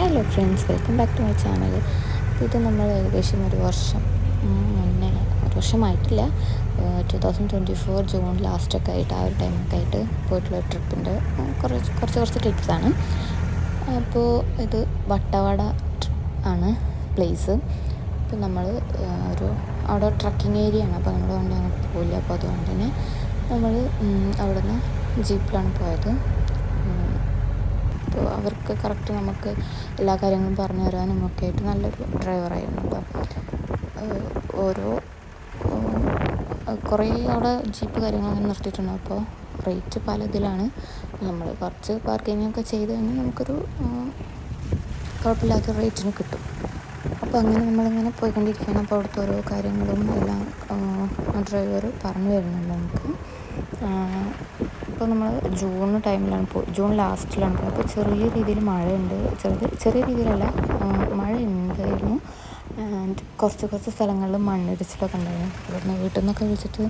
Hello friends, welcome back to my channel. ഇത് നമ്മൾ ഏകദേശം ഒരു വർഷമായിട്ടില്ല, 2024 ജൂൺ ലാസ്റ്റൊക്കെ ആയിട്ട് ആ ഒരു ടൈമൊക്കെ ആയിട്ട് പോയിട്ടുള്ള ട്രിപ്പിൻ്റെ കുറച്ച് ക്ലിപ്സാണ്. അപ്പോൾ ഇത് വട്ടവട ആണ് പ്ലേസ്. അപ്പോൾ നമ്മൾ അവിടെ ട്രക്കിംഗ് ഏരിയ ആണ്. അപ്പോൾ നമ്മൾ വണ്ടി അങ്ങോട്ട് പോയില്ല. അപ്പോൾ അതുകൊണ്ട് തന്നെ നമ്മൾ അവിടെ നിന്ന് ജീപ്പിലാണ് പോയത്. അപ്പോൾ അവർക്ക് കറക്റ്റ് നമുക്ക് എല്ലാ കാര്യങ്ങളും പറഞ്ഞു തരാനും ഒക്കെ ആയിട്ട് നല്ലൊരു ഡ്രൈവറായിരുന്നു കേട്ടോ. കുറേ അവിടെ ജീപ്പ് കാര്യങ്ങളൊക്കെ നിർത്തിയിട്ടുണ്ട്. അപ്പോൾ റേറ്റ് പല ഇതിലാണ്. നമ്മൾ കുറച്ച് പാർക്കിങ്ങൊക്കെ ചെയ്ത് കഴിഞ്ഞാൽ നമുക്കൊരു കുഴപ്പമില്ലാത്ത റേറ്റിന് കിട്ടും. അപ്പോൾ അങ്ങനെ നമ്മളിങ്ങനെ പോയിക്കൊണ്ടിരിക്കുകയാണ്. അപ്പോൾ അവിടുത്തെ ഓരോ കാര്യങ്ങളും എല്ലാം ഡ്രൈവർ പറഞ്ഞു തരുന്നുണ്ട് നമുക്ക്. ഇപ്പോൾ നമ്മൾ ജൂൺ ലാസ്റ്റിലാണ് പോയത്. അപ്പോൾ ചെറിയ രീതിയിൽ മഴയുണ്ട്. ചെറിയ രീതിയിലല്ല, മഴ ഉണ്ടായിരുന്നു. ആൻഡ് കുറച്ച് സ്ഥലങ്ങളിൽ മണ്ണിടിച്ചിലൊക്കെ ഉണ്ടായിരുന്നു. ഇവിടുന്ന് വീട്ടിൽ നിന്നൊക്കെ വിളിച്ചിട്ട്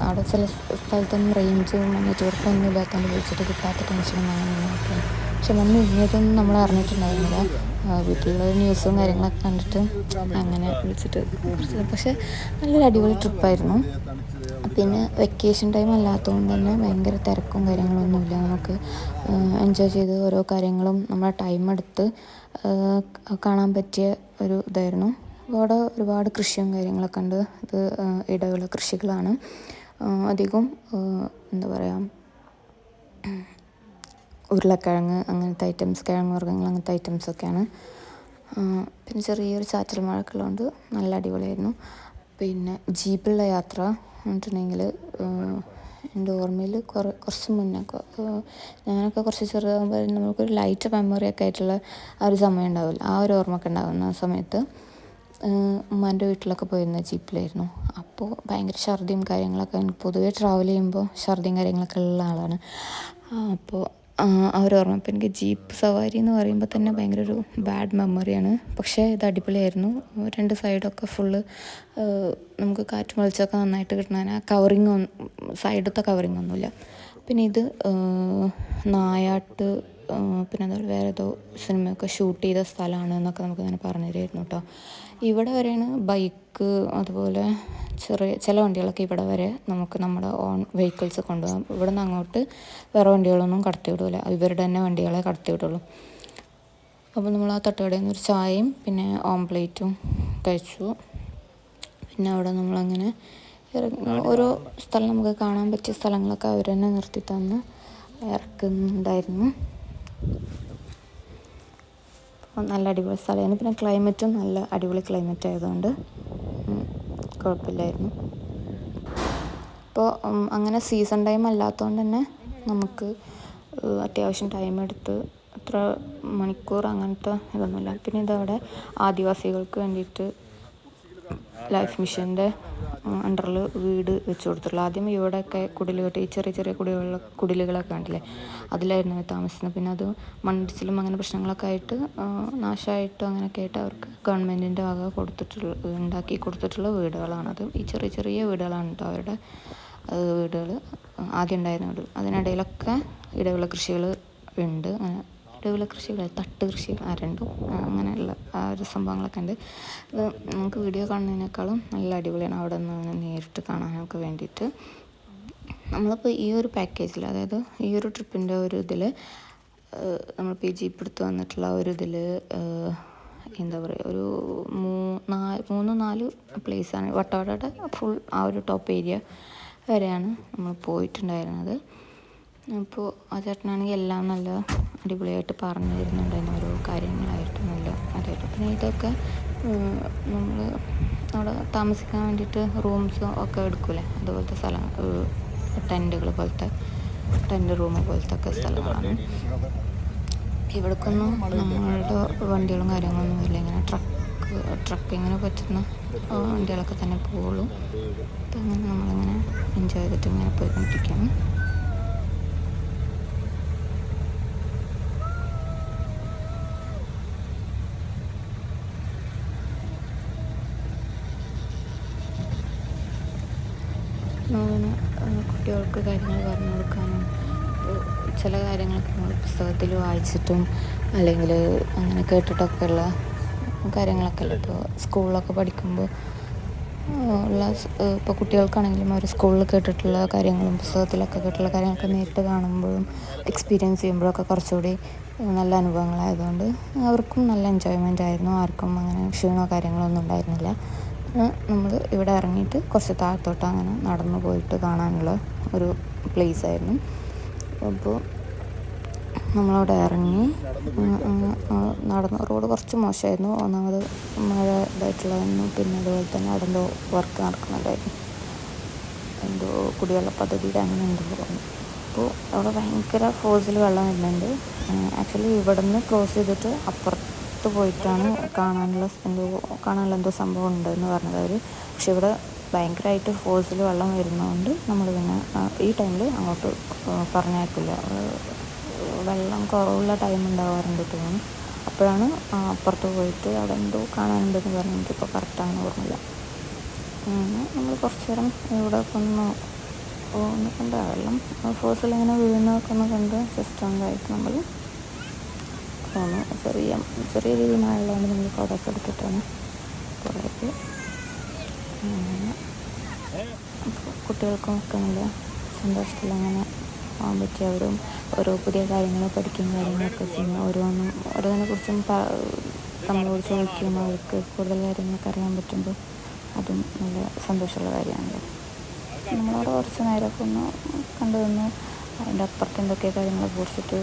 അവിടെ ചില സ്ഥലത്തൊന്നും റേഞ്ച് നെറ്റ്വർക്കൊന്നും ഇല്ലാത്തതുകൊണ്ട് വിളിച്ചിട്ട് കിട്ടാത്ത ടെൻഷനും അങ്ങനെ. പക്ഷെ മണ്ണ് ഇങ്ങനെയൊന്നും നമ്മൾ അറിഞ്ഞിട്ടുണ്ടായിരുന്നില്ല. വീട്ടിലുള്ള ന്യൂസും കാര്യങ്ങളൊക്കെ കണ്ടിട്ട് അങ്ങനെ വിളിച്ചിട്ട് പക്ഷെ നല്ലൊരു അടിപൊളി ട്രിപ്പായിരുന്നു. പിന്നെ വെക്കേഷൻ ടൈം അല്ലാത്തതുകൊണ്ട് തന്നെ ഭയങ്കര തിരക്കും കാര്യങ്ങളൊന്നുമില്ല. നമുക്ക് എൻജോയ് ചെയ്ത് ഓരോ കാര്യങ്ങളും നമ്മുടെ ടൈം എടുത്ത് കാണാൻ പറ്റിയ ഒരു ഇതായിരുന്നു. അവിടെ ഒരുപാട് കൃഷിയും കാര്യങ്ങളൊക്കെ ഉണ്ട്. ഇത് ഇടവിള കൃഷികളാണ് അധികം. എന്താ പറയുക, ഉരുളക്കിഴങ്ങ് അങ്ങനത്തെ ഐറ്റംസ്, കിഴങ്ങ് വർഗ്ഗങ്ങൾ അങ്ങനത്തെ ഐറ്റംസൊക്കെയാണ്. പിന്നെ ചെറിയൊരു ചാറ്റൽ മഴയൊക്കെ ഉള്ളതുകൊണ്ട് നല്ല അടിപൊളിയായിരുന്നു. പിന്നെ ജീപ്പിലുള്ള യാത്ര എന്നിട്ടുണ്ടെങ്കിൽ എൻ്റെ ഓർമ്മയിൽ കുറച്ച് മുന്നേ ഞാനൊക്കെ കുറച്ച് ചെറുതാകുമ്പോൾ നമുക്കൊരു ലൈറ്റ് മെമ്മറിയൊക്കെ ആയിട്ടുള്ള ആ ഒരു സമയം ഉണ്ടാവില്ല, ആ ഒരു ഓർമ്മയൊക്കെ ഉണ്ടാകുന്ന സമയത്ത് ഉമ്മാൻ്റെ വീട്ടിലൊക്കെ പോയിരുന്ന ജീപ്പിലായിരുന്നു. അപ്പോൾ ഭയങ്കര ഛർദിയും കാര്യങ്ങളൊക്കെ, പൊതുവേ ട്രാവൽ ചെയ്യുമ്പോൾ ഛർദിയും കാര്യങ്ങളൊക്കെ ഉള്ള ആളാണ്. അപ്പോൾ ആ ഒരു ഓർമ്മ. അപ്പോൾ എനിക്ക് ജീപ്പ് സവാരി എന്ന് പറയുമ്പോൾ തന്നെ ഭയങ്കര ഒരു ബാഡ് മെമ്മറിയാണ്. പക്ഷേ ഇത് അടിപൊളിയായിരുന്നു. രണ്ട് സൈഡൊക്കെ ഫുള്ള് നമുക്ക് കാറ്റും വെളിച്ചമൊക്കെ നന്നായിട്ട് കിട്ടുന്നതിന് സൈഡത്തെ കവറിങ് ഒന്നുമില്ല. പിന്നെ ഇത് നായാട്ട്, പിന്നെ അതുപോലെ വേറെ ഏതോ സിനിമയൊക്കെ ഷൂട്ട് ചെയ്ത സ്ഥലമാണ് എന്നൊക്കെ നമുക്കിങ്ങനെ പറഞ്ഞു തരുമായിരുന്നു കേട്ടോ. ഇവിടെ വരെയാണ് ബൈക്ക് അതുപോലെ ചില വണ്ടികളൊക്കെ ഇവിടെ വരെ നമുക്ക് നമ്മുടെ ഓൺ വെഹിക്കിൾസ് കൊണ്ടുപോകാം. ഇവിടെ നിന്ന് അങ്ങോട്ട് വേറെ വണ്ടികളൊന്നും കടത്തി വിടില്ല, ഇവരുടെ തന്നെ വണ്ടികളെ കടത്തി വിടുള്ളൂ. അപ്പോൾ നമ്മൾ ആ തട്ടുകടയിൽ നിന്ന് ഒരു ചായയും പിന്നെ ഓംപ്ലേറ്റും കഴിച്ചു. പിന്നെ അവിടെ നമ്മളങ്ങനെ ഓരോ സ്ഥലം നമുക്ക് കാണാൻ പറ്റിയ സ്ഥലങ്ങളൊക്കെ അവർ തന്നെ നിർത്തി തന്ന് ഇറക്കുന്നുണ്ടായിരുന്നു. നല്ല അടിപൊളി സ്ഥലമായിരുന്നു. പിന്നെ ക്ലൈമറ്റും നല്ല അടിപൊളി ക്ലൈമറ്റ് ആയതുകൊണ്ട് കുഴപ്പമില്ലായിരുന്നു. അപ്പോൾ അങ്ങനെ സീസൺ ടൈം അല്ലാത്തതുകൊണ്ട് തന്നെ നമുക്ക് അത്യാവശ്യം ടൈം എടുത്ത് അത്ര മണിക്കൂർ അങ്ങനത്തെ ഇതൊന്നുമില്ല. പിന്നെ ഇതവിടെ ആദിവാസികൾക്ക് വേണ്ടിയിട്ട് ലൈഫ് മിഷൻ്റെ അണ്ടറിൽ വീട് വെച്ച് കൊടുത്തിട്ടുള്ളൂ. ആദ്യം ഇവിടെയൊക്കെ കുടിലുകെട്ടി ഈ ചെറിയ കുടിലുകളൊക്കെ കണ്ടില്ലേ, അതിലായിരുന്നു താമസിക്കുന്നത്. പിന്നെ അത് മണ്ണിടിച്ചിലും അങ്ങനെ പ്രശ്നങ്ങളൊക്കെ ആയിട്ട് നാശമായിട്ടും അങ്ങനെയൊക്കെ ആയിട്ട് അവർക്ക് ഗവൺമെൻറ്റിൻ്റെ വക ഉണ്ടാക്കി കൊടുത്തിട്ടുള്ള വീടുകളാണത്. ഈ ചെറിയ വീടുകളാണ് കേട്ടോ അവരുടെ വീടുകൾ, ആദ്യം ഉണ്ടായിരുന്ന വീട്. അതിനിടയിലൊക്കെ ഇടവിള കൃഷികൾ ഉണ്ട്. ഇടവിള കൃഷികൾ, തട്ട് കൃഷികൾ, രണ്ടും അങ്ങനെയുള്ള ആ ഒരു സംഭവങ്ങളൊക്കെ ഉണ്ട്. ഇത് നമുക്ക് വീഡിയോ കാണുന്നതിനേക്കാളും നല്ല അടിപൊളിയാണ് അവിടെ നിന്ന് നേരിട്ട് കാണാനൊക്കെ വേണ്ടിയിട്ട്. നമ്മളിപ്പോൾ ഈ ഒരു പാക്കേജിൽ, അതായത് ഈ ഒരു ട്രിപ്പിൻ്റെ ഒരു ഇതിൽ നമ്മളിപ്പോൾ ഈ ജീപ്പ് എടുത്ത് വന്നിട്ടുള്ള ഒരു ഇതിൽ എന്താ പറയുക, ഒരു 3-4 പ്ലേസാണ്. വട്ടവടയുടെ ഫുൾ ആ ഒരു ടോപ്പ് ഏരിയ വരെയാണ് നമ്മൾ പോയിട്ടുണ്ടായിരുന്നത്. അപ്പോൾ ആ ചേട്ടനാണെങ്കിൽ എല്ലാം നല്ല അടിപൊളിയായിട്ട് പറഞ്ഞു തരുന്നുണ്ടായിരുന്നു, ഓരോ കാര്യങ്ങളായിട്ട് നല്ല അതായിട്ട്. പിന്നെ ഇതൊക്കെ നമ്മൾ അവിടെ താമസിക്കാൻ വേണ്ടിയിട്ട് റൂംസ് ഒക്കെ എടുക്കൂലേ, അതുപോലത്തെ സ്ഥലം, ടെൻറ്റുകൾ പോലത്തെ, ടെൻറ്റ് റൂം പോലത്തെ ഒക്കെ സ്ഥലങ്ങളാണ്. ഇവിടേക്കൊന്നും നമ്മളുടെ വണ്ടികളും കാര്യങ്ങളൊന്നും ഇല്ല. ഇങ്ങനെ ട്രക്കിങ്ങിന് പറ്റുന്ന വണ്ടികളൊക്കെ തന്നെ പോവുള്ളൂ. അപ്പം അങ്ങനെ നമ്മളിങ്ങനെ എൻജോയ് ചെയ്തിട്ട് ഇങ്ങനെ പോയിക്കൊണ്ടിരിക്കുകയാണ്. അങ്ങനെ കുട്ടികൾക്ക് കാര്യങ്ങൾ പറഞ്ഞു കൊടുക്കാനും ചില കാര്യങ്ങളൊക്കെ നമ്മൾ പുസ്തകത്തിൽ വായിച്ചിട്ടും അല്ലെങ്കിൽ അങ്ങനെ കേട്ടിട്ടൊക്കെ ഉള്ള കാര്യങ്ങളൊക്കെ അല്ല. ഇപ്പോൾ സ്കൂളിലൊക്കെ പഠിക്കുമ്പോൾ ഉള്ള ഇപ്പോൾ കുട്ടികൾക്കാണെങ്കിലും അവർ സ്കൂളിൽ കേട്ടിട്ടുള്ള കാര്യങ്ങളും പുസ്തകത്തിലൊക്കെ കേട്ടിട്ടുള്ള കാര്യങ്ങളൊക്കെ നേരിട്ട് കാണുമ്പോഴും എക്സ്പീരിയൻസ് ചെയ്യുമ്പോഴൊക്കെ കുറച്ചുകൂടി നല്ല അനുഭവങ്ങളായതുകൊണ്ട് അവർക്കും നല്ല എൻജോയ്മെൻ്റ് ആയിരുന്നു. ആർക്കും അങ്ങനെ ക്ഷീണമോ കാര്യങ്ങളോ ഒന്നും ഉണ്ടായിരുന്നില്ല. നമ്മൾ ഇവിടെ ഇറങ്ങിയിട്ട് കുറച്ച് താഴത്തോട്ട് അങ്ങനെ നടന്നു പോയിട്ട് കാണാനുള്ള ഒരു പ്ലേസ് ആയിരുന്നു. അപ്പോൾ നമ്മളവിടെ ഇറങ്ങി നടന്നു. റോഡ് കുറച്ച് മോശമായിരുന്നു. ഒന്നാമത് മഴ ഇതായിട്ടുള്ളതായിരുന്നു. പിന്നെ അതുപോലെ തന്നെ അവിടെ എന്തോ വർക്ക് നടക്കുന്നുണ്ടായിരുന്നു, എന്തോ കുടിവെള്ള പദ്ധതിയുടെ അങ്ങനെ ഉണ്ടെന്ന് പറഞ്ഞു. അപ്പോൾ അവിടെ ഭയങ്കര ഫോഴ്സിൽ വെള്ളം വരുന്നുണ്ട്. ആക്ച്വലി ഇവിടെ നിന്ന് ക്രോസ് ചെയ്തിട്ട് അപ്പുറത്ത് പോയിട്ടാണ് കാണാനുള്ള എന്തോ സംഭവം ഉണ്ടെന്ന് പറഞ്ഞത് അവർ. പക്ഷെ ഇവിടെ ഭയങ്കരമായിട്ട് ഫോഴ്സിൽ വെള്ളം വരുന്നതുകൊണ്ട് നമ്മൾ പിന്നെ ഈ ടൈമിൽ അങ്ങോട്ട് പറഞ്ഞേക്കില്ല. വെള്ളം കുറവുള്ള ടൈം ഉണ്ടാവാറുണ്ട് തോന്നുന്നു. അപ്പോഴാണ് അപ്പുറത്ത് പോയിട്ട് അവിടെ എന്തോ കാണാനുണ്ടെന്ന് പറഞ്ഞു. എനിക്കിപ്പോൾ കറക്റ്റാണെന്ന് ഓർമ്മയില്ല. നമ്മൾ കുറച്ച് നേരം ഇവിടെ ഒന്ന് കണ്ട വെള്ളം ഫോഴ്സിൽ ഇങ്ങനെ വീഴുന്നതൊക്കെ ഒന്ന് കണ്ട് ജസ്റ്റ് ഒന്നായിട്ട് നമ്മൾ പോന്നു. ചെറിയ രീതിയിൽ മഴയുള്ളതുകൊണ്ട് നമ്മൾ കുടയൊക്കെ എടുത്തിട്ടാണ് പോയത്. കുട്ടികൾക്കും ഒക്കെ നല്ല സന്തോഷത്തിൽ അങ്ങനെ പോകാൻ പറ്റി. അവരും ഓരോ പുതിയ കാര്യങ്ങൾ പഠിക്കുന്ന കാര്യങ്ങളൊക്കെ ചെയ്യുന്നു. ഓരോന്നിനെ കുറിച്ചും നമ്മളോട് ചോദിക്കും. അവർക്ക് കൂടുതൽ കാര്യങ്ങളൊക്കെ അറിയാൻ പറ്റുമ്പോൾ അതും നല്ല സന്തോഷമുള്ള കാര്യമാണല്ലോ. നമ്മളവിടെ കുറച്ച് നേരമൊക്കെ ഒന്ന് കണ്ടു നിന്നു. അതിൻ്റെ അപ്പുറത്ത് എന്തൊക്കെ കാര്യങ്ങളെ കുറിച്ചിട്ട്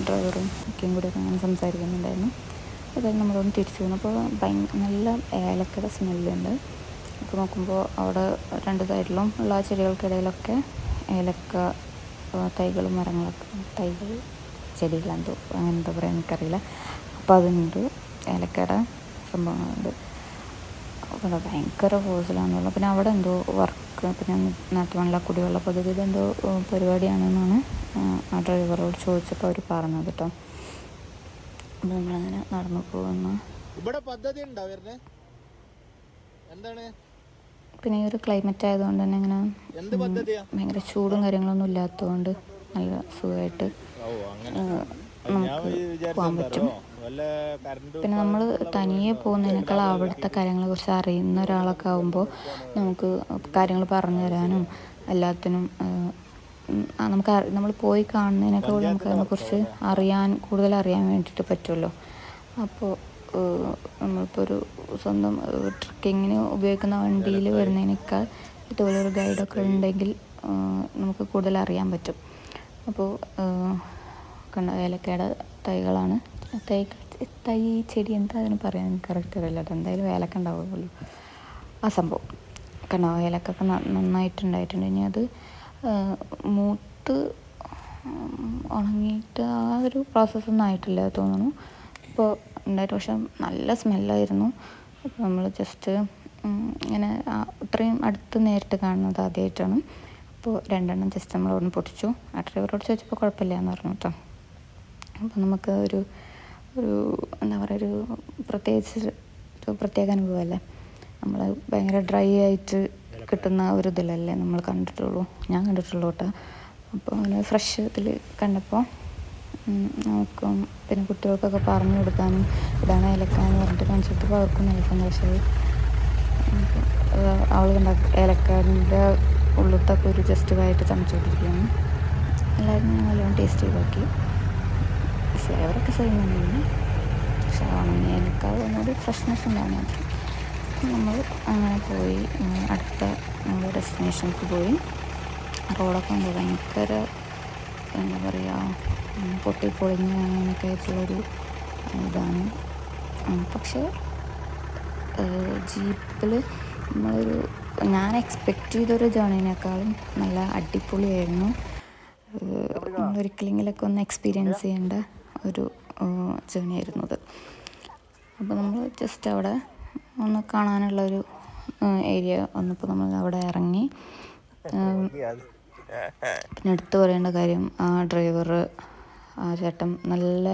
ഡ്രൈവറും ഒക്കെയും കൂടിയൊക്കെ അങ്ങനെ സംസാരിക്കുന്നുണ്ടായിരുന്നു. അതായത് നമ്മളൊന്ന് തിരിച്ചു വന്നു. അപ്പോൾ നല്ല ഏലക്കയുടെ സ്മെല്ലുണ്ട്. അപ്പോൾ നോക്കുമ്പോൾ അവിടെ രണ്ട് സൈഡിലും ഉള്ള ചെടികൾക്കിടയിലൊക്കെ ഏലക്ക തൈകളും ചെടികളെന്തോ അങ്ങനെ എന്താ പറയുക എനിക്കറിയില്ല. അപ്പോൾ അതുണ്ട്, ഏലക്കയുടെ സംഭവങ്ങളുണ്ട്. അവിടെ ഭയങ്കര ഫോഴ്സിലാണെന്നുള്ളത്. പിന്നെ അവിടെ എന്തോ വർക്ക്, പിന്നെ നാട്ടുമല്ല കുടിവെള്ള പദ്ധതിയിൽ എന്തോ പരിപാടിയാണെന്നാണ് ആ ഡ്രൈവറോട് ചോദിച്ചപ്പോൾ അവർ പറഞ്ഞത് കേട്ടോ. അപ്പോൾ നമ്മളങ്ങനെ നടന്നു പോകുന്നു. പിന്നെ ഈ ഒരു ക്ലൈമറ്റ് ആയതുകൊണ്ട് തന്നെ ഇങ്ങനെ ഭയങ്കര ചൂടും കാര്യങ്ങളൊന്നും ഇല്ലാത്തതുകൊണ്ട് നല്ല സുഖമായിട്ട് നമുക്ക് പോകാൻ പറ്റും. പിന്നെ നമ്മൾ തനിയെ പോകുന്നതിനേക്കാൾ അവിടുത്തെ കാര്യങ്ങളെക്കുറിച്ച് അറിയുന്ന ഒരാളൊക്കെ ആകുമ്പോൾ നമുക്ക് കാര്യങ്ങൾ പറഞ്ഞു തരാനും എല്ലാത്തിനും നമ്മൾ പോയി കാണുന്നതിനേക്കാൾ നമുക്ക് അതിനെക്കുറിച്ച് കൂടുതൽ അറിയാൻ വേണ്ടിയിട്ട് പറ്റുമല്ലോ. അപ്പോൾ നമ്മളിപ്പോൾ ഒരു സ്വന്തം ട്രക്കിങ്ങിന് ഉപയോഗിക്കുന്ന വണ്ടിയിൽ വരുന്നതിനേക്കാൾ ഇതുപോലൊരു ഗൈഡൊക്കെ ഉണ്ടെങ്കിൽ നമുക്ക് കൂടുതൽ അറിയാൻ പറ്റും. അപ്പോൾ ഏലക്കയുടെ തൈകളാണ്. ചെടി എന്താ അതിന് പറയാൻ എനിക്ക് കറക്റ്റ് അറിയില്ല. എന്തായാലും ഏലക്ക ഉണ്ടാവുമല്ലോ ആ സംഭവം. കണ്ടോ, ഏലക്കൊക്കെ നന്നായിട്ടുണ്ടായിട്ടുണ്ട്. ഇനി അത് മൂത്ത് ഉണങ്ങിയിട്ട് ആ ഒരു പ്രോസസ്സൊന്നും ആയിട്ടില്ല തോന്നുന്നു. ഇപ്പോൾ ഉണ്ടായിട്ട് പക്ഷെ നല്ല സ്മെല്ലായിരുന്നു. അപ്പോൾ നമ്മൾ ജസ്റ്റ് ഇങ്ങനെ അത്രയും അടുത്ത് നേരിട്ട് കാണുന്നത് ആദ്യമായിട്ടാണ്. അപ്പോൾ 2 എണ്ണം ജസ്റ്റ് നമ്മളൊന്ന് പൊട്ടിച്ചു. ആ ഡ്രൈവറോട് ചോദിച്ചപ്പോൾ കുഴപ്പമില്ല എന്ന് പറഞ്ഞു കേട്ടോ. അപ്പോൾ നമുക്ക് ഒരു എന്താ പറയുക, ഒരു പ്രത്യേക അനുഭവമല്ലേ. നമ്മൾ ഭയങ്കര ഡ്രൈ ആയിട്ട് കിട്ടുന്ന ഒരു ഇതിലല്ലേ നമ്മൾ ഞാൻ കണ്ടിട്ടുള്ളൂ കേട്ടോ. അപ്പോൾ അങ്ങനെ ഫ്രഷ് ഇതിൽ കണ്ടപ്പോൾ നമുക്കും പിന്നെ കുട്ടികൾക്കൊക്കെ പറഞ്ഞു കൊടുക്കാനും ഇതാണ് ഏലക്ക എന്ന് പറഞ്ഞിട്ട് കാണിച്ചു കൊടുത്തപ്പോൾ അവർക്കും നല്ല സന്തോഷമായി. അവൾ ഏലക്കാൻ്റെ ഉള്ളിലത്തൊക്കെ ഒരു ജസ്റ്റ് ആയിട്ട് ചമച്ചുകൊണ്ടിരിക്കുകയാണ്. എല്ലാവരും നല്ലോണം ടേസ്റ്റ് ചെയ്ത് നോക്കി. ഫ്ലേവറൊക്കെ സെയിം തന്നെയാണ്, പക്ഷെ ഉണങ്ങിയേക്കാൾ ഒന്നുകൂടി ഫ്രഷ്നെസ് ഉണ്ടാകും മാത്രം. നമ്മൾ അങ്ങനെ പോയി അടുത്ത നമ്മുടെ ഡെസ്റ്റിനേഷനിലേക്ക് പോയി. റോഡൊക്കെ ഉണ്ട് ഭയങ്കര എന്താ പറയുക, പൊട്ടിപ്പൊളിഞ്ഞ് അങ്ങനെയൊക്കെ ആയിട്ടുള്ളൊരു ഇതാണ്. പക്ഷേ ജീപ്പിൽ ഞാൻ എക്സ്പെക്റ്റ് ചെയ്തൊരു ജേർണീനേക്കാളും നല്ല അടിപൊളിയായിരുന്നു. നമ്മളൊരിക്കലെങ്കിലൊക്കെ ഒന്ന് എക്സ്പീരിയൻസ് ചെയ്യേണ്ട ഒരു ജേർണി ആയിരുന്നു അത്. അപ്പോൾ നമ്മൾ ജസ്റ്റ് അവിടെ ഒന്ന് കാണാനുള്ളൊരു ഏരിയ വന്നപ്പോൾ നമ്മൾ അവിടെ ഇറങ്ങി. പിന്നെ എടുത്തു പറയേണ്ട കാര്യം, ആ ഡ്രൈവർ ആ ചേട്ടൻ നല്ല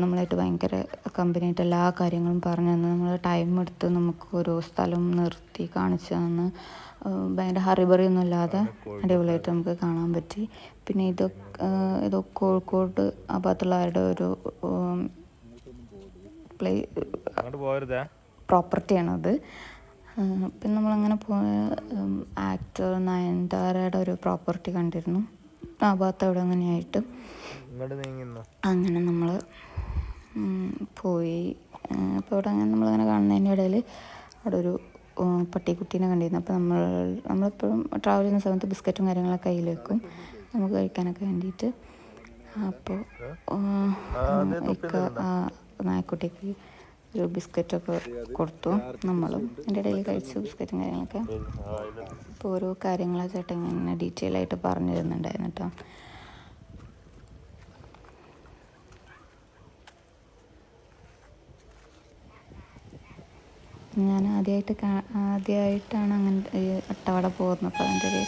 നമ്മളായിട്ട് ഭയങ്കര കമ്പനിയായിട്ട് എല്ലാ കാര്യങ്ങളും പറഞ്ഞു തന്നു. നമ്മൾ ടൈം എടുത്ത് നമുക്ക് ഓരോ സ്ഥലം നിർത്തി കാണിച്ചു തന്ന് ഭയങ്കര ഹറിബറിയൊന്നും ഇല്ലാതെ അടിപൊളിയായിട്ട് നമുക്ക് കാണാൻ പറ്റി. പിന്നെ ഇതോ കോഴിക്കോട് ആ ഭാഗത്തുള്ളവരുടെ ഒരു പ്രോപ്പർട്ടിയാണത്. പിന്നെ നമ്മളങ്ങനെ പോയ ആക്ടർ നയൻതാരയുടെ ഒരു പ്രോപ്പർട്ടി കണ്ടിരുന്നു ആ ഭാഗത്ത് അവിടെ അങ്ങനെയായിട്ട്. അങ്ങനെ നമ്മൾ പോയി. അപ്പോൾ അവിടെ അങ്ങനെ നമ്മളങ്ങനെ കാണുന്നതിൻ്റെ ഇടയിൽ അവിടെ ഒരു പട്ടിക്കുട്ടീനെ കണ്ടിരുന്നു. അപ്പോൾ നമ്മളെപ്പോഴും ട്രാവൽ ചെയ്യുന്ന സമയത്ത് ബിസ്ക്കറ്റും കാര്യങ്ങളൊക്കെ കയ്യിൽ വെക്കും നമുക്ക് കഴിക്കാനൊക്കെ വേണ്ടിയിട്ട്. അപ്പോൾ നായക്കുട്ടിക്ക് ഒരു ബിസ്ക്കറ്റൊക്കെ കൊടുത്തു. നമ്മളും എൻ്റെ ഇടയിൽ കഴിച്ചു ബിസ്ക്കറ്റും കാര്യങ്ങളൊക്കെ. അപ്പോൾ ഓരോ കാര്യങ്ങൾ ചേട്ടൻ ഇങ്ങനെ ഡീറ്റെയിൽ ആയിട്ട് പറഞ്ഞു തരുന്നുണ്ടായിരുന്നു കേട്ടോ. ഞാൻ ആദ്യമായിട്ടാണ് അങ്ങനത്തെ അട്ടവട പോകുന്നത്. അപ്പോൾ അതിൻ്റെ ഒരു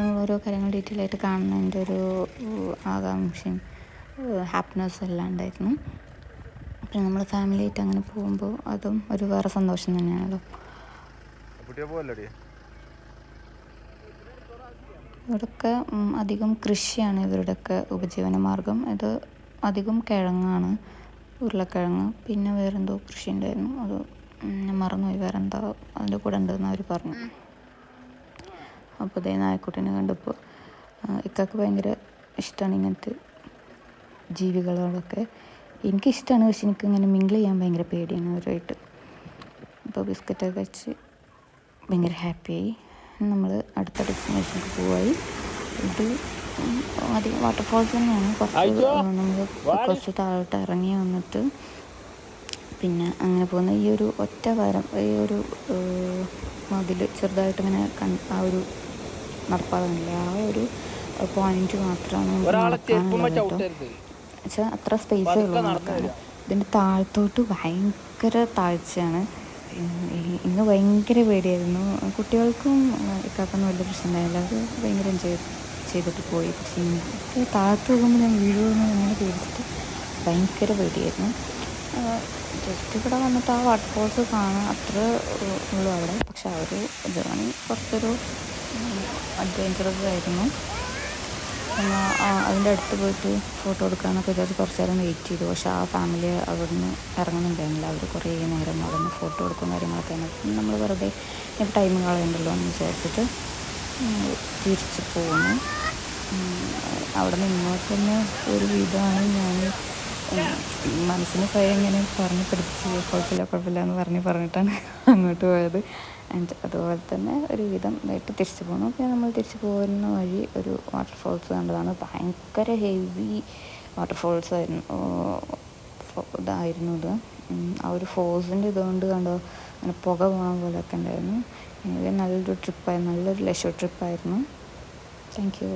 നമ്മൾ ഓരോ കാര്യങ്ങൾ ഡീറ്റെയിൽ ആയിട്ട് കാണുന്നതിൻ്റെ ഒരു ആകാംക്ഷയും ഹാപ്പിനെസ്സും എല്ലാം ഉണ്ടായിരുന്നു. പിന്നെ നമ്മൾ ഫാമിലി ആയിട്ട് അങ്ങനെ പോകുമ്പോൾ അതും ഒരു വേറെ സന്തോഷം തന്നെയാണല്ലോ. ഇവിടെയൊക്കെ അധികം കൃഷിയാണ് ഇവരുടെയൊക്കെ ഉപജീവന മാർഗം. ഇത് അധികം കിഴങ്ങാണ്, ഉരുളക്കിഴങ്ങ്. പിന്നെ വേറെന്തോ കൃഷി ഉണ്ടായിരുന്നു, അത് മറന്നുപോയി, വേറെന്തോ അതിൻ്റെ കൂടെ ഉണ്ടെന്ന് അവർ പറഞ്ഞു. അപ്പോൾ അതേ നായക്കുട്ടീനെ കണ്ടപ്പോൾ ഇക്കാക്ക് ഭയങ്കര ഇഷ്ടമാണ് ഇങ്ങനത്തെ ജീവികളോടൊക്കെ. എനിക്കിഷ്ടമാണ്, പക്ഷെ എനിക്കിങ്ങനെ മിങ്കിൾ ചെയ്യാൻ ഭയങ്കര പേടിയാണ് അവരുമായിട്ട്. അപ്പോൾ ബിസ്ക്കറ്റൊക്കെ കഴിച്ച് ഭയങ്കര ഹാപ്പിയായി. നമ്മൾ അടുത്ത ഡെസ്റ്റിനേഷനിലേക്ക് പോയി. ഇത് അധികം വാട്ടർഫോൾസ് തന്നെയാണ്. നമ്മൾ കുറച്ച് താഴോട്ട് ഇറങ്ങി വന്നിട്ട് പിന്നെ അങ്ങനെ പോകുന്ന ഈ ഒരു ഒറ്റ വാരം ഈ ഒരു മതിൽ ചെറുതായിട്ടിങ്ങനെ ആ ഒരു നടപ്പാകുന്നില്ല, ആ ഒരു പോയിന്റ് മാത്രമാണ് നടക്കാനുള്ളത് കേട്ടോ. വെച്ചാൽ അത്ര സ്പേസേ ഉള്ളൂ നടക്കാൻ. ഇതിൻ്റെ താഴത്തോട്ട് ഭയങ്കര താഴ്ചയാണ്. ഇന്ന് ഭയങ്കര പേടിയായിരുന്നു. കുട്ടികൾക്കും ഇക്കാക്കൊന്നും വലിയ പ്രശ്നമുണ്ടായില്ല, അത് ഭയങ്കര എൻജോയ് ചെയ്തിട്ട് പോയി. പക്ഷേ എനിക്ക് താഴത്ത് പോകുമ്പോൾ ഞാൻ വീഴുമെന്ന് അങ്ങനെ പേടിച്ചിട്ട് ഭയങ്കര പേടിയായിരുന്നു. ജസ്റ്റ് ഇവിടെ വന്നിട്ട് ആ വാട്ടർഫോൾസ് കാണാൻ അത്ര ഉള്ളൂ അവിടെ. പക്ഷെ ആ ഒരു ജേണി കുറച്ചൊരു അഡ്വഞ്ചറസ് ആയിരുന്നു. അതിൻ്റെ അടുത്ത് പോയിട്ട് ഫോട്ടോ എടുക്കാമെന്നൊക്കെ വിചാരിച്ച് കുറച്ച് നേരം വെയിറ്റ് ചെയ്തു. പക്ഷേ ആ ഫാമിലി അവിടെ നിന്ന് ഇറങ്ങുന്നുണ്ടായിരുന്നില്ല. അവർ കുറേ നേരം അവിടെ നിന്ന് ഫോട്ടോ എടുക്കും കാര്യങ്ങളൊക്കെ ആയിരുന്നു. നമ്മൾ വെറുതെ ഇപ്പോൾ ടൈം കളയണ്ടല്ലോ എന്ന് വിചാരിച്ചിട്ട് തിരിച്ച് പോകുന്നു. അവിടെ നിന്ന് ഇങ്ങോട്ട് തന്നെ ഒരു വിധമാണ് ഞാൻ മനസ്സിന് സ്വയം ഇങ്ങനെ പറഞ്ഞ് പഠിപ്പിച്ച് കുഴപ്പമില്ല എന്ന് പറഞ്ഞിട്ടാണ് അങ്ങോട്ട് പോയത്. ആൻഡ് അതുപോലെ തന്നെ ഒരു വിധം ഇതായിട്ട് തിരിച്ചു പോന്നു. പിന്നെ നമ്മൾ തിരിച്ചു പോകുന്ന വഴി ഒരു വാട്ടർഫോൾസ് കണ്ടതാണ്. ഭയങ്കര ഹെവി വാട്ടർഫോൾസ് ആയിരുന്നു, ഇതായിരുന്നു. ആ ഒരു ഫോഴ്സിൻ്റെ ഇതുകൊണ്ട് കണ്ടോ അങ്ങനെ പുക പോകണ പോലെയൊക്കെ ഉണ്ടായിരുന്നു. നല്ലൊരു ട്രിപ്പായിരുന്നു, നല്ലൊരു ലെഷർ ട്രിപ്പായിരുന്നു. Thank you.